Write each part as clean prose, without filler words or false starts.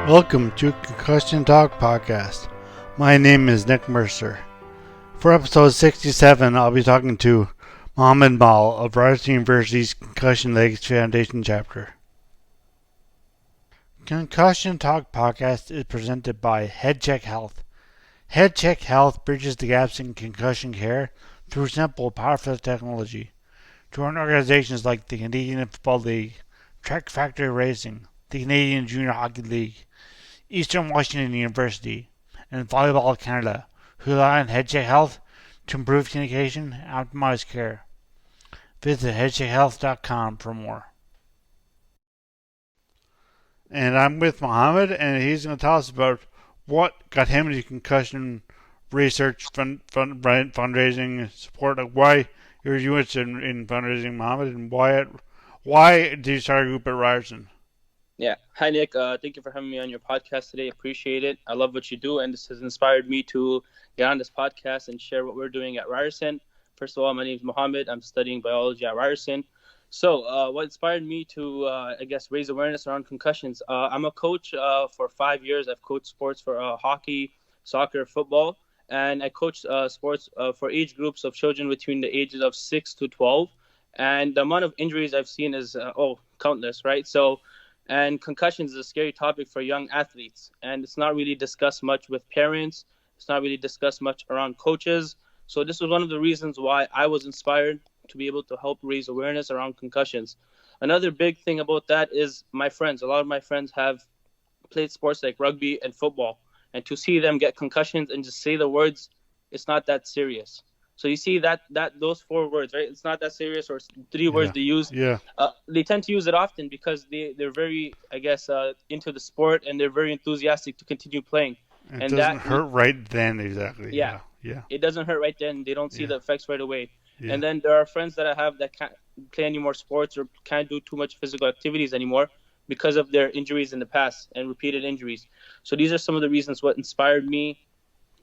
Welcome to Concussion Talk Podcast. My name is Nick Mercer. For episode 67, I'll be talking to Mohammed of Ryerson University's Concussion Legs Foundation chapter. Concussion Talk Podcast is presented by HeadCheck Health. HeadCheck Health bridges the gaps in concussion care through simple, powerful technology. Join organizations like the Canadian Football League, Track Factory Racing, the Canadian Junior Hockey League, Eastern Washington University, and Volleyball Canada, who rely on HeadCheck Health to improve communication and optimize care. Visit headcheckhealth.com for more. And I'm with Mohammed, and he's going to tell us about what got him into concussion research, fundraising, support, like why you're interested in fundraising, Mohammed, and why did you start a group at Ryerson? Yeah. Hi, Nick. Thank you for having me on your podcast today. Appreciate it. I love what you do, and this has inspired me to get on this podcast and share what we're doing at Ryerson. First of all, my name is Mohammed. I'm studying biology at Ryerson. So what inspired me to, raise awareness around concussions? I'm a coach for 5 years. I've coached sports for hockey, soccer, football, and I coach sports for age groups of children between the ages of 6 to 12. And the amount of injuries I've seen is, countless, right? And concussions is a scary topic for young athletes, and it's not really discussed much with parents. It's not really discussed much around coaches. So this was one of the reasons why I was inspired to be able to help raise awareness around concussions. Another big thing about that is my friends. A lot of my friends have played sports like rugby and football, and to see them get concussions and just say the words, it's not that serious. So you see that those 4 words, right? It's not that serious, or 3 words they use. Yeah. They tend to use it often because they're very, into the sport, and they're very enthusiastic to continue playing. It doesn't hurt right then, exactly. Yeah. It doesn't hurt right then. They don't see the effects right away. Yeah. And then there are friends that I have that can't play any more sports or can't do too much physical activities anymore because of their injuries in the past and repeated injuries. So these are some of the reasons what inspired me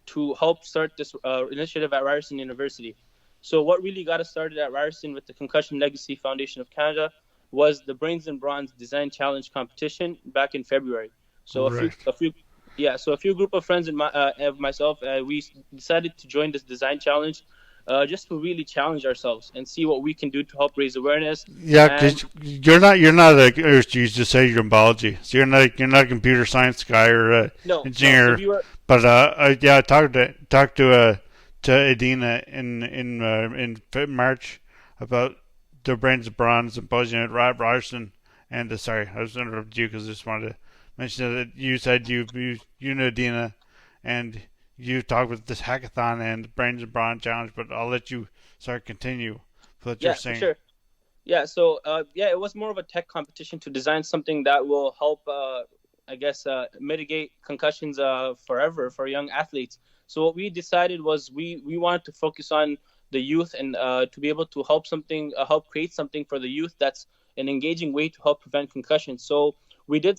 to help start this initiative at Ryerson University. So what really got us started at Ryerson with the Concussion Legacy Foundation of Canada was the Brains and Bronze Design Challenge competition back in February. So a few group of friends and myself, we decided to join this design challenge just to really challenge ourselves and see what we can do to help raise awareness. Yeah, because you're not you used to say you're in biology, so you're not a computer science guy or engineer. No, but I talked to Adina in March about the Brains of Bronze Symposium at Ryerson, and sorry, I was interrupting you because I just wanted to mention that you said you know Adina, and you talked with this hackathon and the Brains and Bronze Challenge, but I'll let you continue what you're saying. Sure. Yeah, so it was more of a tech competition to design something that will help mitigate concussions forever for young athletes. So what we decided was we wanted to focus on the youth and to be able to help create something for the youth that's an engaging way to help prevent concussions. So we did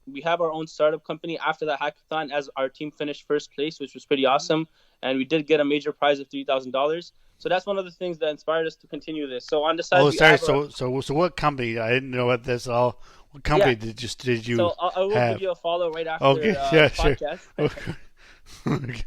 we have our own startup company after the hackathon, as our team finished first place, which was pretty awesome, and we did get a major prize of $3,000. So that's one of the things that inspired us to continue this. So on the side, so what company? I didn't know about this at all. What company did you? So I will give you a follow right after podcast. Sure. Okay.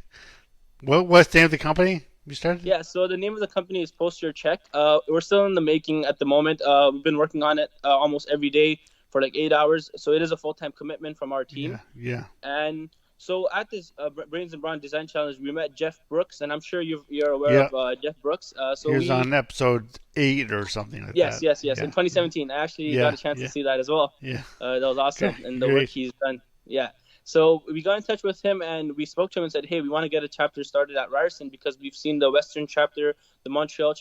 What's the name of the company you started? Yeah, so the name of the company is Post Your Check. We're still in the making at the moment. We've been working on it almost every day for like 8 hours. So it is a full-time commitment from our team. Yeah. And so at this Brains and Bronze Design Challenge, we met Jeff Brooks, and I'm sure you're aware of Jeff Brooks. So he was on episode 8 or something like that. Yes. In 2017, I actually got a chance to see that as well. Yeah. That was awesome, and the work he's done. Yeah. So we got in touch with him, and we spoke to him and said, hey, we want to get a chapter started at Ryerson because we've seen the Western chapter, the Montreal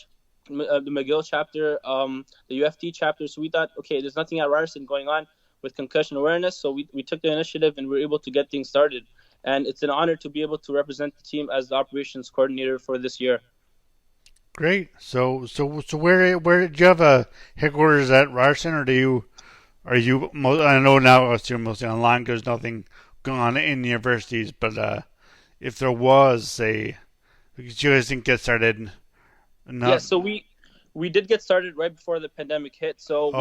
the McGill chapter, the UFT chapter. So we thought, okay, there's nothing at Ryerson going on with concussion awareness. So we took the initiative and we were able to get things started. And it's an honor to be able to represent the team as the operations coordinator for this year. Great. So where do you have a headquarters at Ryerson, or are you? I know now you're mostly online because there's nothing going on in universities. But if there was, say, you guys didn't get started. So we did get started right before the pandemic hit. So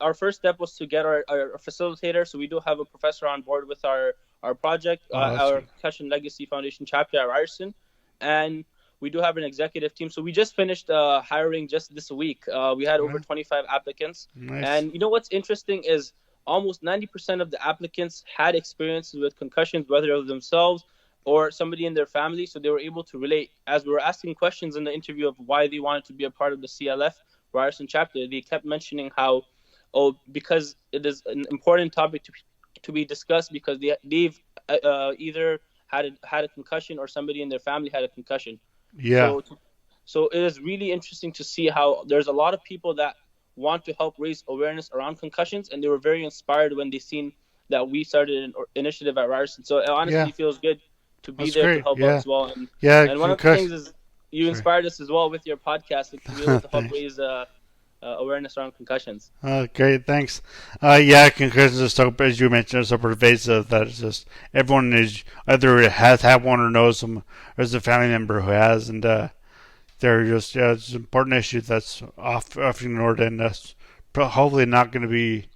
our first step was to get our facilitator. So we do have a professor on board with our project, our Concussion Legacy Foundation chapter at Ryerson, and we do have an executive team. So we just finished hiring just this week. We had over 25 applicants. Nice. And you know what's interesting is almost 90% of the applicants had experiences with concussions, whether it was themselves or somebody in their family. So they were able to relate. As we were asking questions in the interview of why they wanted to be a part of the CLF Ryerson chapter, they kept mentioning how, because it is an important topic to be discussed, because they've either had a concussion or somebody in their family had a concussion. Yeah. So it is really interesting to see how there's a lot of people that want to help raise awareness around concussions, and they were very inspired when they seen that we started an initiative at Ryerson. So it honestly feels good to be there to help out as well. And one of the things is you inspired us as well with your podcast to be able to help raise awareness around concussions. Great, thanks. Concussions are so, as you mentioned, are so pervasive that it's just everyone is either has had one or knows them, or is a family member who has, and they're just it's an important issue that's often ignored, and that's hopefully not going to be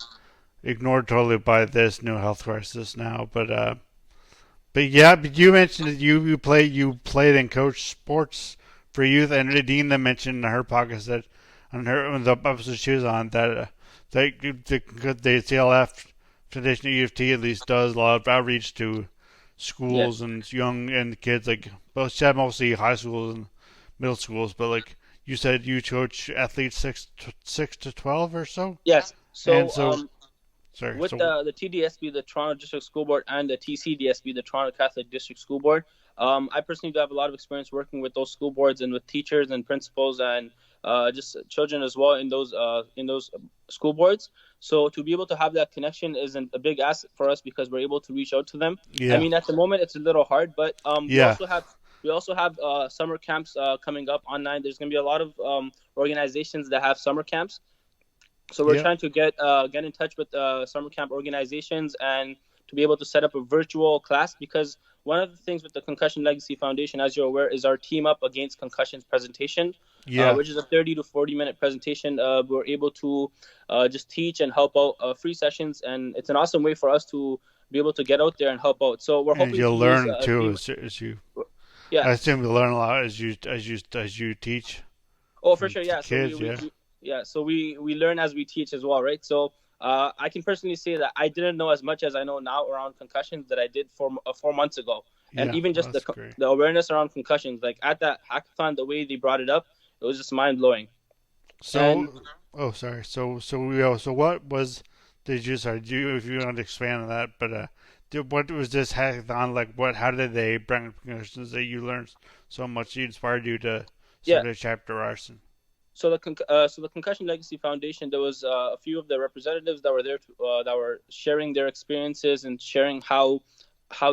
ignored totally by this new health crisis now. But you mentioned that you played and coached sports for youth, and Adina mentioned in her podcast that on the episode she was on that the CLF Foundation at U of T at least does a lot of outreach to schools and young and kids, like both she had mostly high schools and middle schools, but like you said, you coach athletes 6 to 12 or so. Yes. So with the TDSB, the Toronto District School Board, and the TCDSB, the Toronto Catholic District School Board, I personally do have a lot of experience working with those school boards and with teachers and principals and just children as well in those school boards. So to be able to have that connection is a big asset for us because we're able to reach out to them. Yeah. I mean, at the moment it's a little hard, but we also have summer camps coming up online. There's going to be a lot of organizations that have summer camps. So we're trying to get in touch with summer camp organizations and to be able to set up a virtual class, because one of the things with the Concussion Legacy Foundation, as you're aware, is our Team Up Against Concussions presentation, which is a 30 to 40-minute presentation. We're able to just teach and help out free sessions, and it's an awesome way for us to be able to get out there and help out. So we're hoping you'll learn too as you. Yeah, I assume you'll learn a lot as you teach. Oh, for sure, yeah. Kids, so we learn as we teach as well, right? So I can personally say that I didn't know as much as I know now around concussions that I did 4 months ago. And even just the awareness around concussions, like at that hackathon, the way they brought it up, it was just mind blowing. So what was if you want to expand on that, but what was this hackathon like? How did they bring concussions that you learned so much? It inspired you to start a chapter Ryerson. So the Concussion Legacy Foundation, there was a few of the representatives that were there that were sharing their experiences and sharing how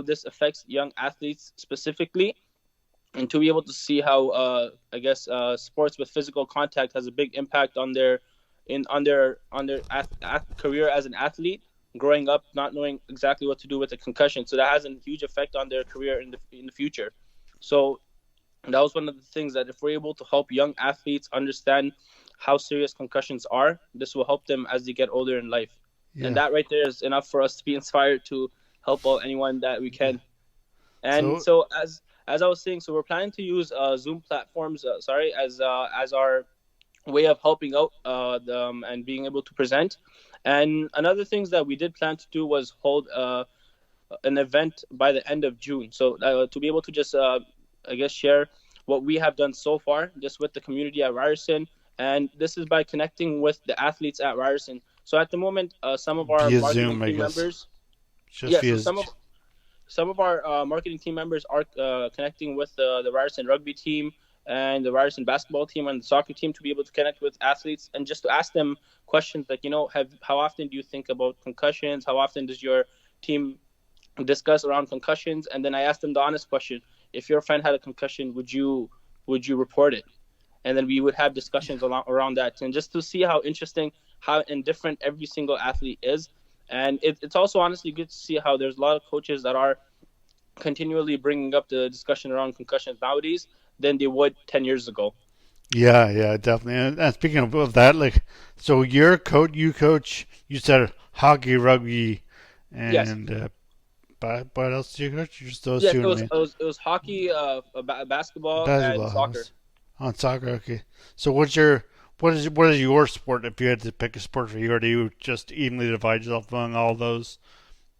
this affects young athletes specifically, and to be able to see how sports with physical contact has a big impact on their career as an athlete, growing up not knowing exactly what to do with a concussion. So that has a huge effect on their career in the future. So that was one of the things that if we're able to help young athletes understand how serious concussions are, this will help them as they get older in life. Yeah. And that right there is enough for us to be inspired to help out anyone that we can. And so as I was saying, so we're planning to use Zoom platforms, as our way of helping out and being able to present. And another things that we did plan to do was hold an event by the end of June. So to be able to just share what we have done so far just with the community at Ryerson, and this is by connecting with the athletes at Ryerson. So at the moment, some of our marketing team members, some of our marketing team members are connecting with the Ryerson rugby team and the Ryerson basketball team and the soccer team to be able to connect with athletes and just to ask them questions like, how often do you think about concussions? How often does your team discuss around concussions? And then I asked them the honest question: if your friend had a concussion, would you report it? And then we would have discussions around that, and just to see how interesting, how indifferent every single athlete is. And it's also honestly good to see how there's a lot of coaches that are continually bringing up the discussion around concussions nowadays than they would 10 years ago. Yeah, definitely. And speaking of that, like, so you coach, you said hockey, rugby, Yes. and what else do you coach? Just those Yes, two, it and was me. it was it was hockey, basketball, and Basketball soccer. house on soccer. Okay. So what is your sport? If you had to pick a sport for you, or do you just evenly divide yourself among all those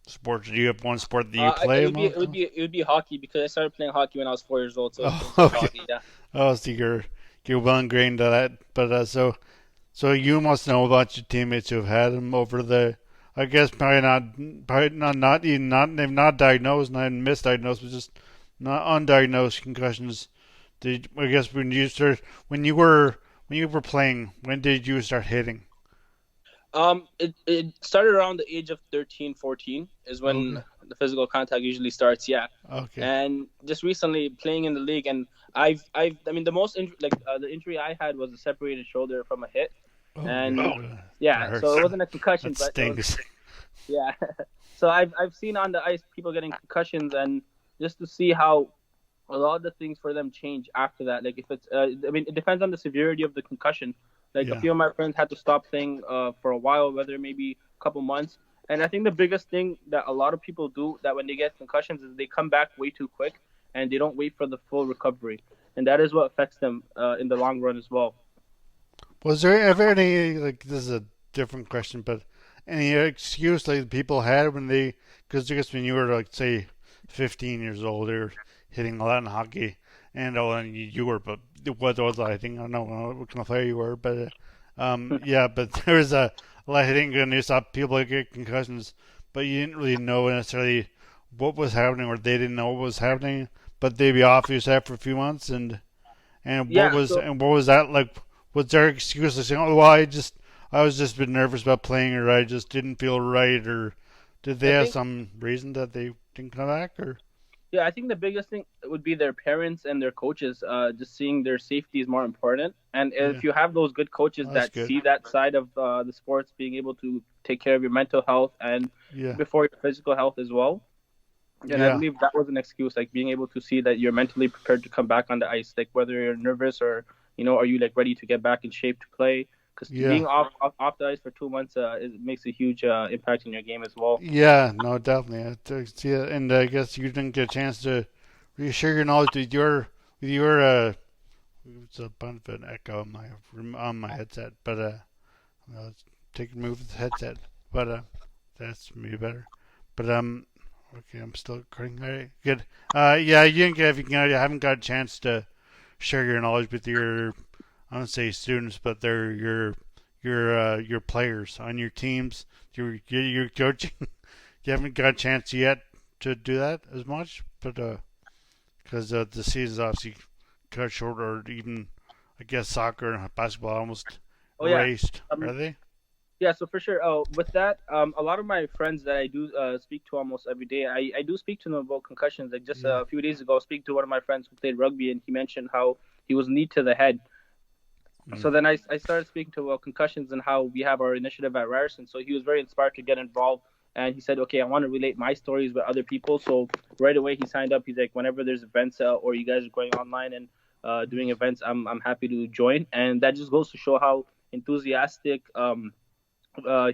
sports? Do you have one sport that you It play would be among? hockey because I started playing hockey when I was 4 years old, so Oh, it's just okay. hockey. Yeah. Oh, so you're well ingrained to that. But so you must know about your teammates who've had them over the. I guess probably not even not they've not diagnosed, not even misdiagnosed, but just not undiagnosed concussions. I guess when you were playing, when did you start hitting? It started around the age of 13, 14 is when Okay, the physical contact usually starts. Yeah. okay, And just recently playing in the league, and I mean, the injury I had was a separated shoulder from a hit, okay. and That yeah, so hurts. it wasn't a concussion, That but it was, stings. yeah. So I've seen on the ice people getting concussions, and just to see how a lot of the things for them change after that. Like if it's, I mean, it depends on the severity of the concussion. Like a Yeah. few of my friends had to stop playing for a while, whether maybe a couple months. And I think the biggest thing that a lot of people do that when they get concussions is they come back way too quick and they don't wait for the full recovery, and that is what affects them in the long run as well. Was there ever any like this is a different question, but any excuse like people had when they because I guess when you were like say 15 years old, or hitting a lot in hockey, and you were, but what was I think I don't know what kind of player you were, but yeah, but there was a lot of hitting and you saw people get concussions, but you didn't really know necessarily what was happening, or they didn't know what was happening, but they'd be off your set for a few months, and Yeah. So what was that like? Was their excuse like saying, "Oh, well, I was just a bit nervous about playing, or I just didn't feel right," or did they I have think some reason that they didn't come back? Or Yeah, I think the biggest thing would be their parents and their coaches. Just seeing their safety is more important. And yeah, if you have those good coaches well, that's that good. see that side of the sports, being able to take care of your mental health and Yeah, before your physical health as well, and I yeah, believe that was an excuse, like being able to see that you're mentally prepared to come back on the ice, like whether you're nervous or are you like ready to get back in shape to play? Because yeah, being off the ice for 2 months it makes a huge impact in your game as well. yeah. No, definitely. I see it, and I guess you didn't get a chance to reassure your knowledge with your it's a bunch of an echo on my headset, but let's take a move with the headset, but that's maybe better. But okay, I'm still recording. All right, good. Yeah, you didn't get, if you can, you haven't got a chance to share your knowledge with your, I don't say students, but they're your players on your teams. Your coaching. You haven't got a chance yet to do that as much, but because the season's obviously cut short, or even I guess soccer and basketball almost Oh yeah. erased. Um, Are they? Yeah, so for sure. Oh, with that, a lot of my friends that I do speak to almost every day, I do speak to them about concussions. Like just Yeah. a few days ago, I speak to one of my friends who played rugby, and he mentioned how he was knee to the head. Mm. So then I started speaking to about concussions and how we have our initiative at Ryerson. So he was very inspired to get involved, and he said, okay, I want to relate my stories with other people. So right away he signed up. He's like, whenever there's events or you guys are going online and doing events, I'm happy to join. And that just goes to show how enthusiastic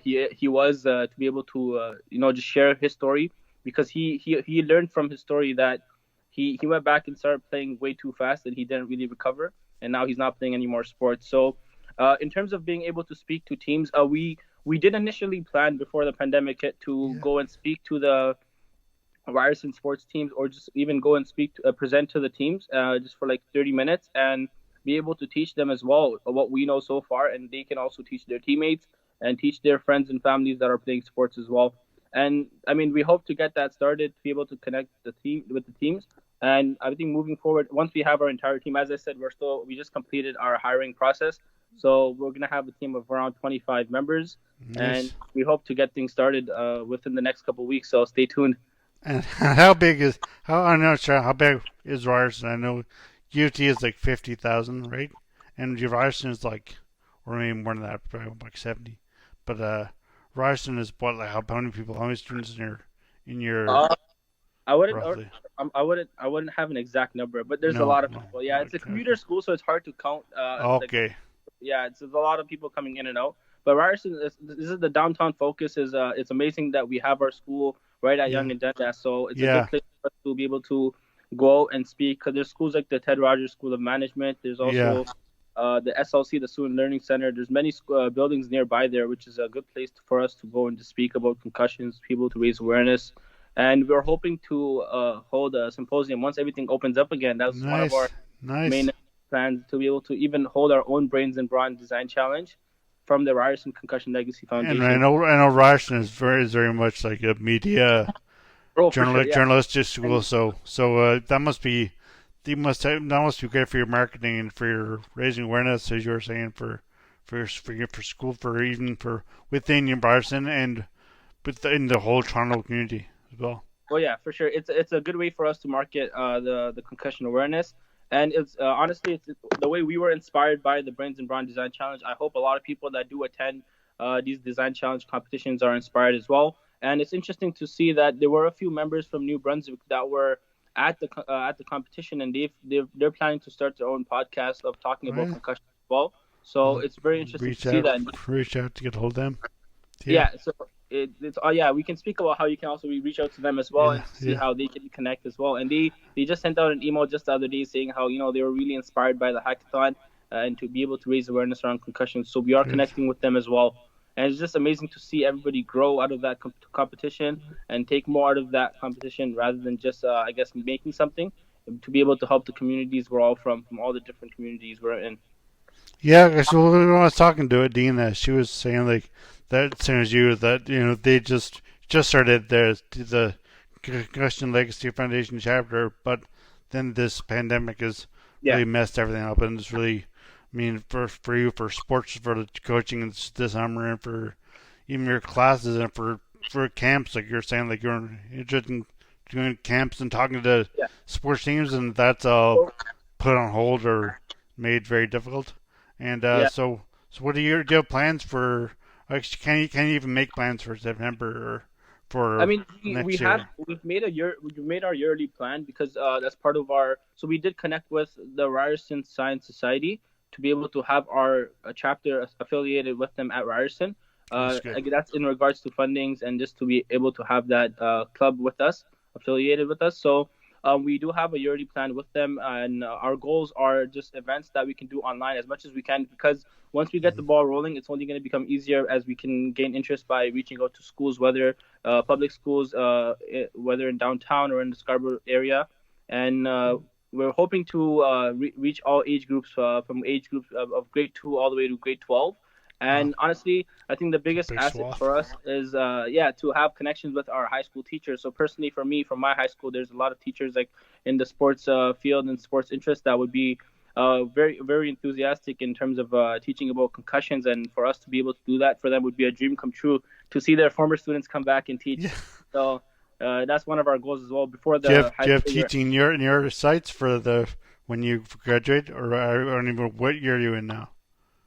he was to be able to just share his story because he learned from his story that he went back and started playing way too fast and he didn't really recover, and now he's not playing any more sports. So in terms of being able to speak to teams, we did initially plan before the pandemic hit to Yeah. go and speak to the Ryerson sports teams, or just even go and present to the teams just for like 30 minutes and be able to teach them as well what we know so far, and they can also teach their teammates and teach their friends and families that are playing sports as well. And I mean, we hope to get that started to be able to connect the team with the teams. And I think moving forward, once we have our entire team, as I said, we just completed our hiring process, so we're gonna have a team of around 25 members, and Nice. we hope to get things started within the next couple of weeks. So stay tuned. And how big is how I'm not sure how big is Ryerson? I know UT is like 50,000, right? And Ryerson is like, or maybe more than that, probably like 70. But Ryerson is what, like how many people, how many students in your Uh, I wouldn't, roughly? I wouldn't have an exact number, but there's a lot of people. Yeah, it's a commuter school, so it's hard to count. Okay. Yeah, there's a lot of people coming in and out. But Ryerson, this is the downtown focus. It's amazing that we have our school right at Yonge and Dundas, so it's a good place for us to be able to go out and speak. Because there's schools like the Ted Rogers School of Management. There's also the SLC, the Student Learning Center. There's many buildings nearby there, which is a good place for us to go and to speak about concussions, people to raise awareness. And we're hoping to hold a symposium once everything opens up again. That's one of our main plans, to be able to even hold our own Brains and Brawn Design Challenge from the Ryerson Concussion Legacy Foundation. And I know Ryerson is very much like a media journalistic school. So that must be that must be great for your marketing and for your raising awareness, as you were saying, for school, for even for within your Ryerson and within the whole Toronto community as well. Well, yeah, for sure. It's a good way for us to market the concussion awareness. And it's honestly, it's the way we were inspired by the Brains and Brawn Design Challenge. I hope a lot of people that do attend these design challenge competitions are inspired as well. And it's interesting to see that there were a few members from New Brunswick that were at the competition, and they're planning to start their own podcast of talking about concussion as well. So it's very interesting to see that. Reach out to get hold of them. Yeah. So it's we can speak about how you can also reach out to them as well and see how they can connect as well. And they just sent out an email just the other day saying how they were really inspired by the hackathon and to be able to raise awareness around concussions. So we are connecting with them as well. And it's just amazing to see everybody grow out of that competition and take more out of that competition rather than just making something, to be able to help the communities we're all from all the different communities we're in. Yeah, so when I was talking to Adina, she was saying like that same as you, that they just started the Concussion Legacy Foundation chapter, but then this pandemic has really messed everything up, and it's really, I mean, for you, for sports, for the coaching this summer, and for even your classes, and for camps, like you're saying, like you're interested in doing camps and talking to sports teams, and that's all put on hold or made very difficult. And so what do you have plans for? Can you even make plans for September or for? I mean, next year? we've made our yearly plan because that's part of our. So we did connect with the Ryerson Science Society to be able to have our chapter affiliated with them at Ryerson. That's in regards to fundings and just to be able to have that club with us, affiliated with us. So we do have a yearly plan with them, and our goals are just events that we can do online as much as we can, because once we get the ball rolling, it's only going to become easier as we can gain interest by reaching out to schools, whether public schools, whether in downtown or in the Scarborough area. And we're hoping to reach all age groups, from age groups of grade 2 all the way to grade 12. And honestly, I think the biggest asset for us is, to have connections with our high school teachers. So personally, for me, from my high school, there's a lot of teachers like in the sports field and sports interest that would be very, very enthusiastic in terms of teaching about concussions. And for us to be able to do that for them would be a dream come true, to see their former students come back and teach. So that's one of our goals as well. Before the do you have teaching in your sites for when you graduate, or I don't even what year are you in now?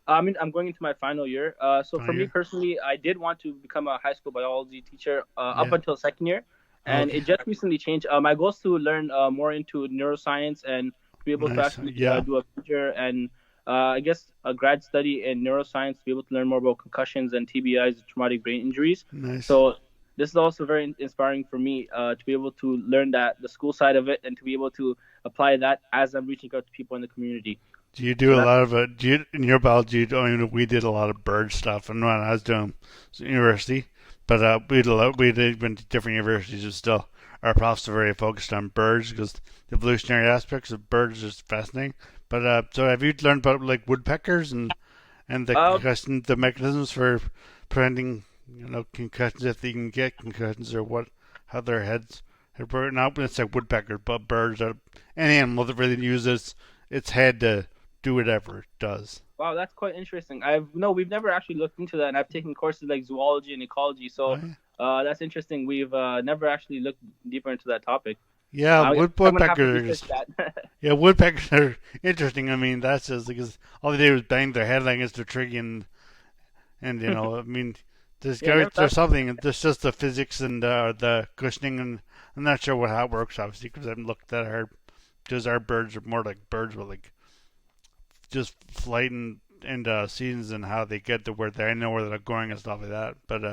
I mean, I'm going into my final year. So for me personally, I did want to become a high school biology teacher up until second year, and it just recently changed. My goal is to learn more into neuroscience and be able to actually do a major and I guess a grad study in neuroscience to be able to learn more about concussions and TBIs, traumatic brain injuries. So this is also very inspiring for me to be able to learn that the school side of it and to be able to apply that as I'm reaching out to people in the community. Do you do a lot of in your biology? We did a lot of bird stuff, and when I was doing university, but we went to different universities, and still our profs are very focused on birds because the evolutionary aspects of birds is fascinating. But so have you learned about like woodpeckers and the concussion, the mechanisms for preventing concussions, if they can get concussions, or how their heads are broken? Not when it's like woodpeckers, but birds are any animal that really uses its head to do whatever it does. Wow, that's quite interesting. We've never actually looked into that, and I've taken courses like zoology and ecology, so that's interesting. We've never actually looked deeper into that topic. Yeah, woodpeckers. Yeah, woodpeckers are interesting. I mean, that's just because all they do is bang their head like it's their tree, and I mean, There's something. There's just the physics and the cushioning, and I'm not sure how it works, obviously, because I haven't looked at our. Because our birds are more like birds with like just flight and seasons and how they get to where they know where they're going and stuff like that. But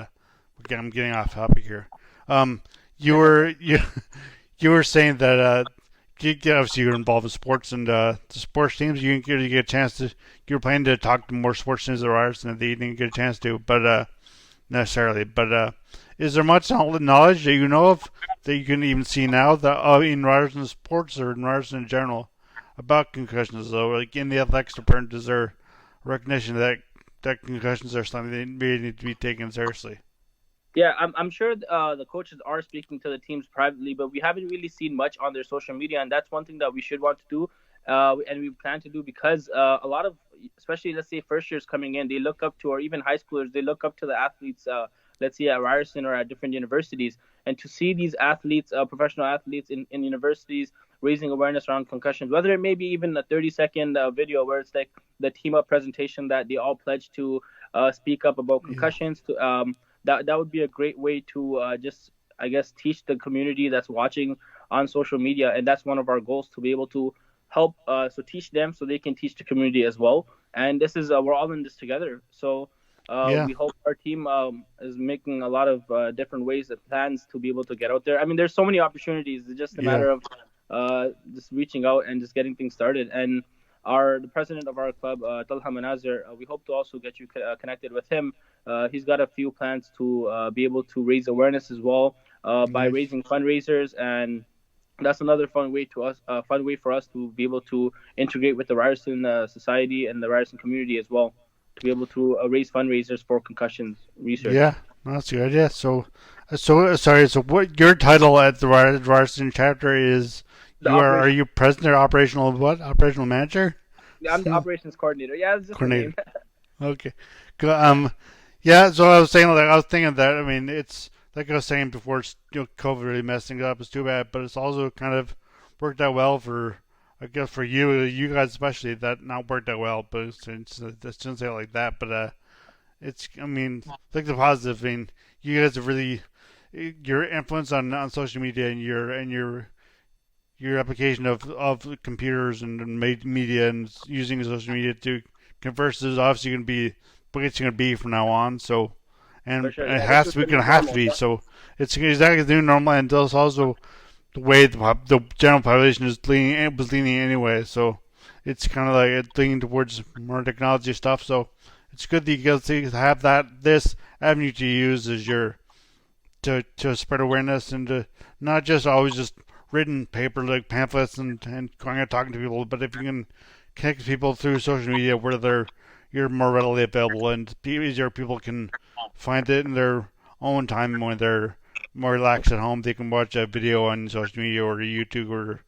I'm getting off topic here. Um, you were you were saying that obviously you're involved in sports and the sports teams. You get a chance to. You were planning to talk to more sports teams at Ryerson that you didn't get a chance to, but necessarily. But is there much knowledge that you know of that you can even see now that in Ryerson sports or in Ryerson in general about concussions? Though, like in the athletics department, is there recognition that concussions are something that really need to be taken seriously? Yeah, I'm sure the coaches are speaking to the teams privately, but we haven't really seen much on their social media, and that's one thing that we should want to do, and we plan to do because a lot of, especially let's say first years coming in, they look up to, or even high schoolers, they look up to the athletes, let's say at Ryerson or at different universities, and to see these athletes, professional athletes in universities raising awareness around concussions, whether it may be even a 30-second video where it's like the team up presentation that they all pledge to speak up about concussions, that would be a great way to just, I guess, teach the community that's watching on social media, and that's one of our goals, to be able to help so teach them so they can teach the community as well. And this is we're all in this together, so we hope our team is making a lot of different ways and plans to be able to get out there. I mean, there's so many opportunities. It's just a matter of just reaching out and just getting things started. And the president of our club, Talha Manazir, we hope to also get you connected with him. He's got a few plans to be able to raise awareness as well by raising fundraisers, and that's another fun way for us to be able to integrate with the Ryerson society and the Ryerson community as well, to be able to raise fundraisers for concussions research. Yeah, that's a good idea. So sorry. So what your title at the Ryerson chapter is? Are you president or operational what? Operational manager? Yeah, I'm the operations coordinator. Yeah, it's just coordinator. Okay. Yeah. So I was saying, like, I was thinking that. I mean, it's like I was saying before. It's, COVID really messed things up. It's too bad, but it's also kind of worked out well for, I guess, for you guys especially. That not worked out well, but I shouldn't say it like that. But it's, I mean, like the positive. I mean, you guys have really your influence on social media and your application of computers and media and using social media to converse is obviously going to be what it's going to be from now on. So, and sure, it has to be going to have to be. So it's exactly the new normal, and there's also the way the general population was leaning anyway. So it's kind of like it's leaning towards more technology stuff. So it's good that you guys have this avenue to use as your to spread awareness and to not just always just written paper like pamphlets and going out talking to people, but if you can connect people through social media where you're more readily available and easier, people can find it in their own time when they're more relaxed at home. They can watch a video on social media or YouTube or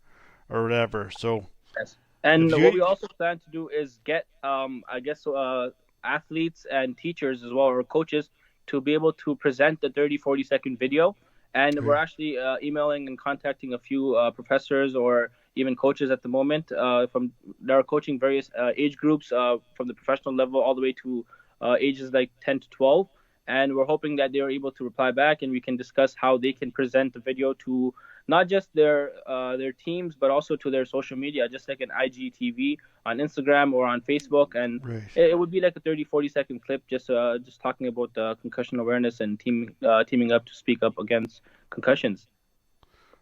whatever. So, yes. And what we also plan to do is get, I guess, athletes and teachers as well, or coaches, to be able to present the 30-40 second video. And we're actually emailing and contacting a few professors or even coaches at the moment that are coaching various age groups from the professional level all the way to ages like 10 to 12. And we're hoping that they're able to reply back and we can discuss how they can present the video to not just their teams, but also to their social media, just like an IGTV on Instagram or on Facebook. And it would be like a 30-40 second clip just talking about concussion awareness and teaming up to speak up against concussions.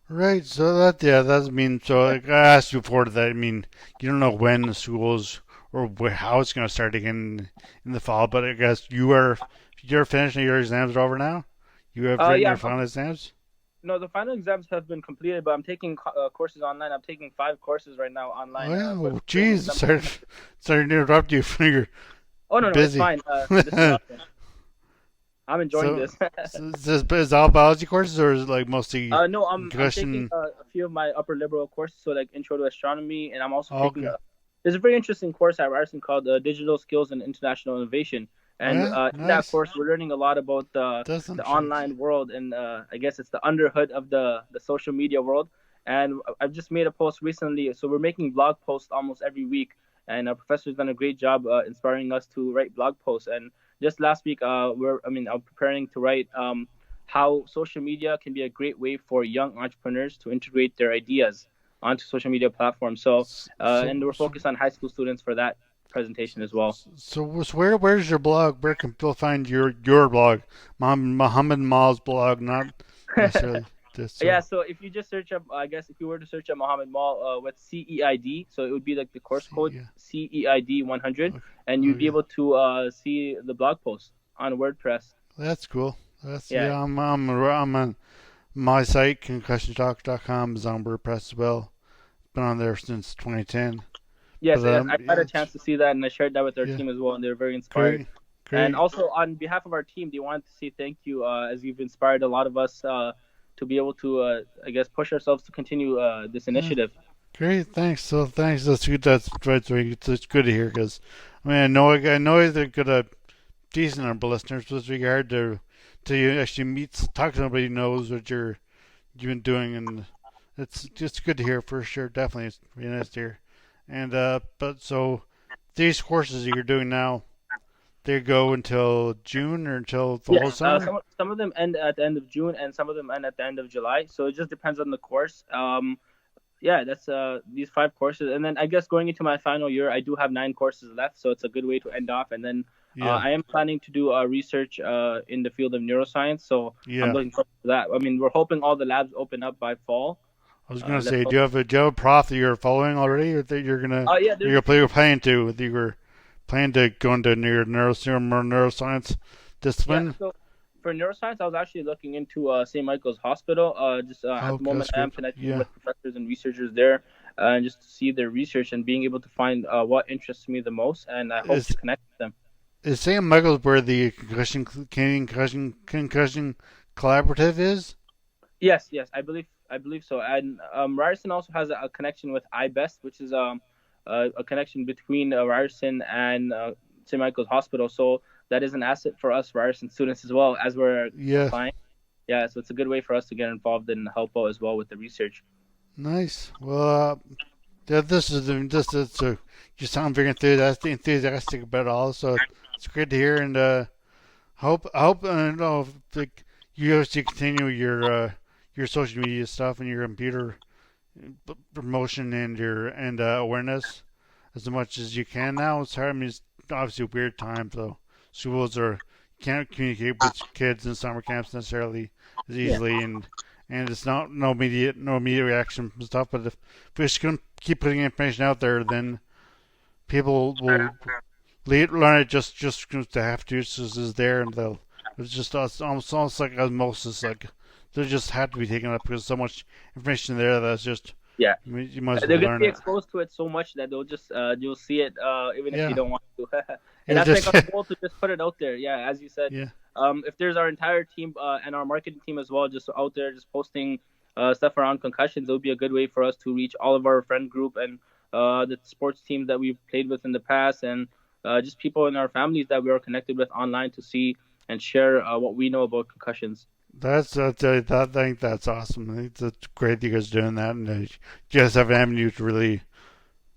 Right. So that means, so like I asked you before that, I mean, you don't know when the schools or how it's going to start again in the fall, but I guess you're finishing, your exams are over now? You have written your final exams? No, the final exams have been completed, but I'm taking courses online. I'm taking 5 courses right now online. Oh, jeez. Sorry to interrupt you for your no, busy. It's fine. This is awesome. I'm enjoying this. Is all biology courses or is it like mostly No, I'm taking a few of my upper liberal courses, so like Intro to Astronomy, and I'm also taking there's a very interesting course at Ryerson called Digital Skills and International Innovation. And in that course, we're learning a lot about the online world, and I guess it's the underhood of the social media world. And I've just made a post recently, so we're making blog posts almost every week, and our professor's done a great job inspiring us to write blog posts. And just last week, I'm preparing to write how social media can be a great way for young entrepreneurs to integrate their ideas onto social media platforms. So, and we're focused on high school students for that presentation as well. So where's your blog? Where can people find your blog, Mohammed Mal's blog, not necessarily this? Yeah, so if you just search up, I guess if you were to search up Mohammed Mal with CEID, so it would be like the course code CEID 100, and you'd be able to see the blog post on WordPress. That's cool. I'm on my site, concussiontalk.com, is on WordPress as well. Been on there since 2010. Yes, but, I had a chance to see that, and I shared that with our team as well, and they're very inspired. Great. And also on behalf of our team, they wanted to say thank you, as you've inspired a lot of us to be able to, I guess, push ourselves to continue this initiative. Great, thanks. So thanks. That's good. That's right. It's good to hear because, I mean, I know they're good at decent number of listeners with regard to you actually talk to somebody who knows what you've been doing, and it's just good to hear for sure. Definitely, it's really nice to hear. And but so these courses that you're doing now, they go until June or until the whole summer? Some of them end at the end of June, and some of them end at the end of July. So it just depends on the course. That's these 5 courses, and then I guess going into my final year, I do have 9 courses left, so it's a good way to end off. And then I am planning to do research in the field of neuroscience, so I'm looking forward to that. I mean, we're hoping all the labs open up by fall. I was going to say, do you have a prof that you're following already, or that you're gonna you're planning to go into neuroscience discipline? Yeah, so for neuroscience, I was actually looking into St. Michael's Hospital. At the moment, I am connecting with professors and researchers there, and just to see their research and being able to find what interests me the most, and I hope to connect with them. Is St. Michael's where the Canadian Concussion Collaborative is? Yes, I believe so. And Ryerson also has a connection with iBest, which is a connection between Ryerson and St. Michael's Hospital. So that is an asset for us Ryerson students as well, as we're applying. Yeah, so it's a good way for us to get involved and help out as well with the research. Nice. Well, you sound very enthusiastic about it all, so it's great to hear. And I hope you obviously continue your social media stuff and your computer promotion and your awareness as much as you can now. It's hard. I mean, it's obviously a weird time though. Schools can't communicate with kids in summer camps necessarily as easily, and it's no immediate reaction and stuff. But if we're just gonna keep putting information out there, then people will learn it just because they have to. It's just there, and it's just almost like osmosis, like. They just have to be taken up because so much information there that's just you must they're going to be exposed to it so much that they'll just you'll see it even if you don't want to. And that's like our goal to just put it out there. Yeah, as you said. Yeah. If there's our entire team and our marketing team as well, just out there just posting stuff around concussions, it would be a good way for us to reach all of our friend group and the sports teams that we've played with in the past, and just people in our families that we are connected with online to see and share what we know about concussions. I think that's awesome. I think that's great that you guys are doing that, and you guys have an avenue to really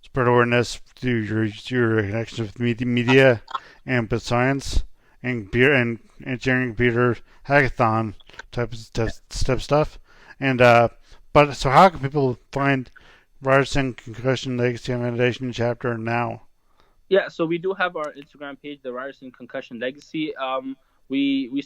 spread awareness through your connections with media and with science and engineering computer hackathon type stuff. And but so how can people find Ryerson Concussion Legacy Foundation chapter now? Yeah, so we do have our Instagram page, the Ryerson Concussion Legacy. We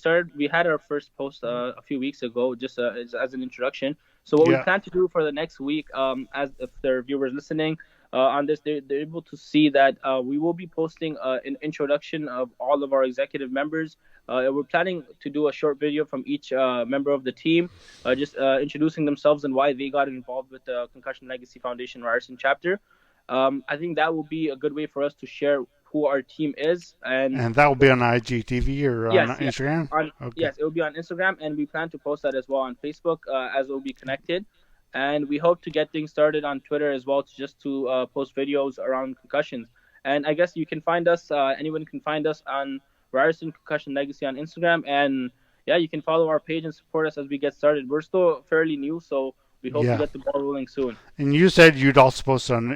had our first post a few weeks ago, just as an introduction. So what we plan to do for the next week, as if there are viewers listening on this, they're able to see that we will be posting an introduction of all of our executive members. We're planning to do a short video from each member of the team, just introducing themselves and why they got involved with the Concussion Legacy Foundation Ryerson chapter. I think that will be a good way for us to share who our team is, and that will be on IGTV or on Instagram. Yes, it will be on Instagram, and we plan to post that as well on Facebook as it will be connected. And we hope to get things started on Twitter as well, to post videos around concussions. And I guess you can find us. Anyone can find us on Ryerson Concussion Legacy on Instagram, and you can follow our page and support us as we get started. We're still fairly new, so we hope to get the ball rolling soon. And you said you'd also post on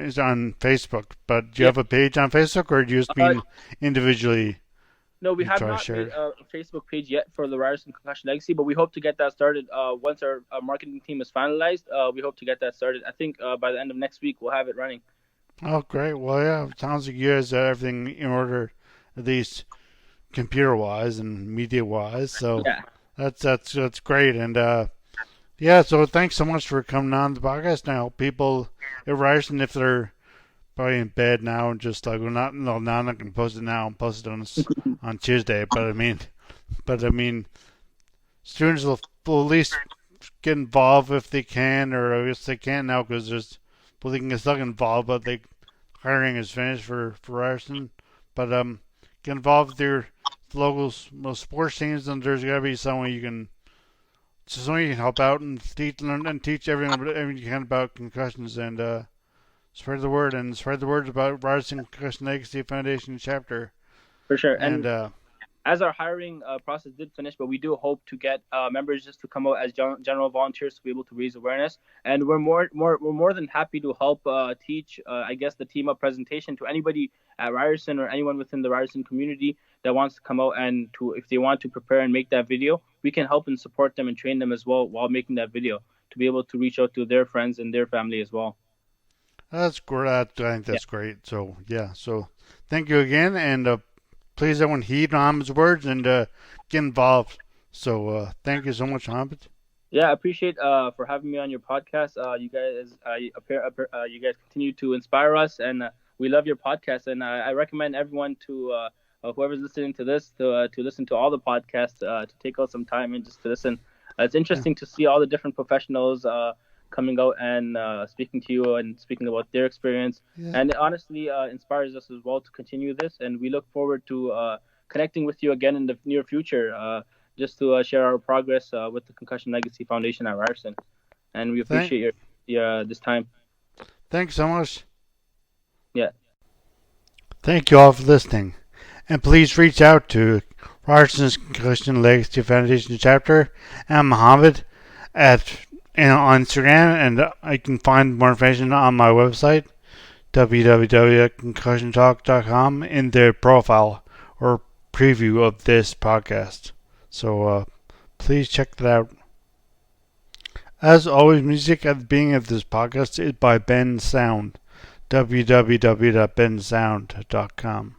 Facebook, but do you have a page on Facebook, or do you just mean individually? No, we have not made a Facebook page yet for the Ryerson Concussion Legacy, but we hope to get that started once our marketing team is finalized. We hope to get that started. I think by the end of next week we'll have it running. Oh, great. Well, yeah, it sounds like you guys have everything in order, at least computer-wise and media-wise. So yeah. That's great. And yeah, so thanks so much for coming on the podcast. Now, people at Ryerson, if they're probably in bed now and just like, now I'm not going to post it now. I'll post it on Tuesday. But I mean, students will at least get involved if they can, or I guess they can't now because they can get stuck involved, but hiring is finished for Ryerson. But get involved with your local sports teams, and there's got to be someone you can help out and teach everyone you can about concussions, and spread the word about Ryerson Concussion Legacy Foundation chapter. For sure. And as our hiring process did finish, but we do hope to get members just to come out as general volunteers to be able to raise awareness. And we're more than happy to help teach, I guess, the team up presentation to anybody at Ryerson or anyone within the Ryerson community that wants to come out and if they want to prepare and make that video, we can help and support them and train them as well while making that video to be able to reach out to their friends and their family as well. That's great. I think that's great. So yeah. So thank you again, and please everyone heed Mohammed's words and get involved. So thank you so much, Mohammed. Yeah, I appreciate for having me on your podcast. You guys continue to inspire us, and we love your podcast. And I recommend everyone to whoever's listening to this to listen to all the podcasts, to take out some time and just to listen. It's interesting to see all the different professionals coming out and speaking to you and speaking about their experience. Yeah. And it honestly inspires us as well to continue this. And we look forward to connecting with you again in the near future, just to share our progress with the Concussion Legacy Foundation at Ryerson. And we appreciate your this time. Thanks so much. Yeah. Thank you all for listening. And please reach out to Ryerson's Concussion Legacy Foundation chapter and Mohammed on Instagram, and I can find more information on my website, www.concussiontalk.com, in the profile or preview of this podcast. So please check that out. As always, music at the beginning of this podcast is by Ben Sound, www.bensound.com.